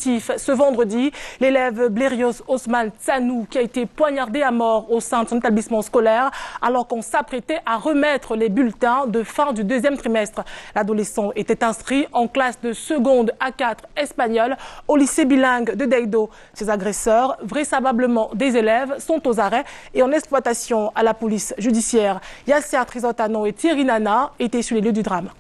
Ce vendredi, l'élève Blérios Osman Tsanou qui a été poignardé à mort au sein de son établissement scolaire alors qu'on s'apprêtait à remettre les bulletins de fin du deuxième trimestre. L'adolescent était inscrit en classe de seconde A4 espagnol au lycée bilingue de Deido. Ses agresseurs, vraisemblablement des élèves, sont aux arrêts et en exploitation à la police judiciaire. Yasser Trizotano et Thierry Nana étaient sur les lieux du drame.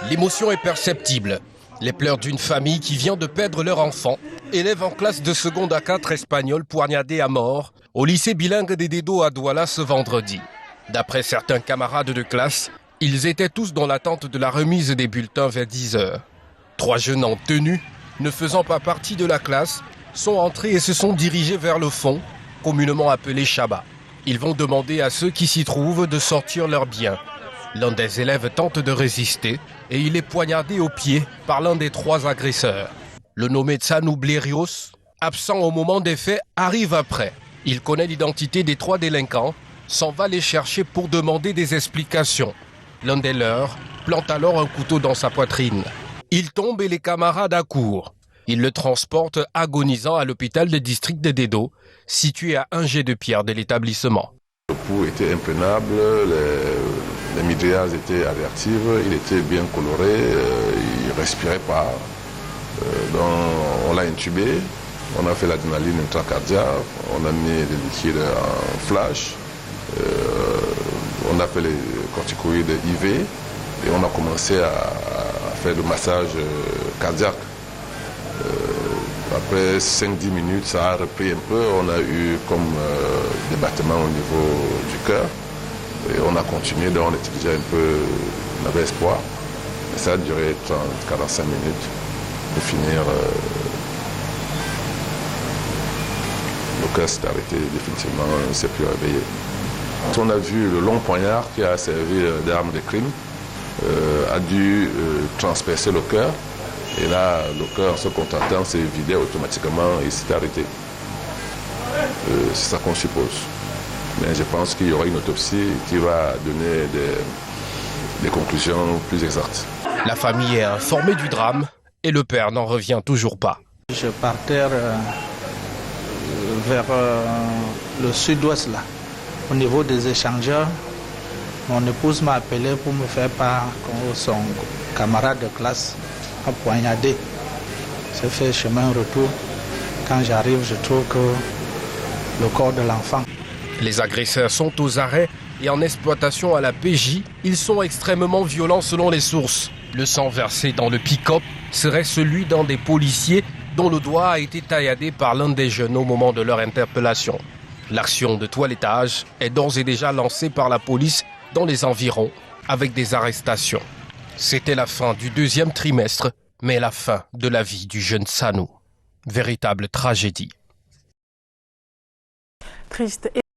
L'émotion est perceptible. Les pleurs d'une famille qui vient de perdre leur enfant, élève en classe de seconde A4 espagnol poignardé à mort au lycée bilingue des Deido à Douala ce vendredi. D'après certains camarades de classe, ils étaient tous dans l'attente de la remise des bulletins vers 10 h. 3 jeunes en tenue, ne faisant pas partie de la classe, sont entrés et se sont dirigés vers le fond, communément appelé Chaba. Ils vont demander à ceux qui s'y trouvent de sortir leurs biens. L'un des élèves tente de résister et il est poignardé au pied par l'un des 3 agresseurs. Le nommé Tsanou Blérios, absent au moment des faits, arrive après. Il connaît l'identité des 3 délinquants, s'en va les chercher pour demander des explications. L'un des leurs plante alors un couteau dans sa poitrine. Il tombe et les camarades accourent. Il le transporte agonisant à l'hôpital de district de Deido, situé à 1 jet de pierre de l'établissement. Le pouls était imprenable, les mitrailleuses étaient réactives, il était bien coloré, il ne respirait pas. Donc on l'a intubé, on a fait l'adrénaline intracardiaque, on a mis des liquides en flash, on a fait les corticoïdes IV et on a commencé à faire le massage cardiaque. Après 5-10 minutes, ça a repris un peu. On a eu comme des battements au niveau du cœur. Et on a continué, donc on était déjà un peu, on avait espoir. Et ça a duré 30-45 minutes pour finir. Le cœur s'est arrêté définitivement, on ne s'est plus réveillé. On a vu le long poignard qui a servi d'arme de crime, a dû transpercer le cœur. Et là, le cœur, se contentant, s'est vidé automatiquement et s'est arrêté. C'est ça qu'on suppose. Mais je pense qu'il y aura une autopsie qui va donner des conclusions plus exactes. La famille est informée du drame et le père n'en revient toujours pas. Je partais vers le sud-ouest, là, au niveau des échangeurs. Mon épouse m'a appelé pour me faire part que son camarade de classe a poignardé. J'ai fait chemin retour. Quand j'arrive, je trouve que le corps de l'enfant. Les agresseurs sont aux arrêts et en exploitation à la PJ. Ils sont extrêmement violents selon les sources. Le sang versé dans le pick-up serait celui d'un des policiers dont le doigt a été tailladé par l'un des jeunes au moment de leur interpellation. L'action de toilettage est d'ores et déjà lancée par la police dans les environs avec des arrestations. C'était la fin du deuxième trimestre, mais la fin de la vie du jeune Tsanou. Véritable tragédie. Triste.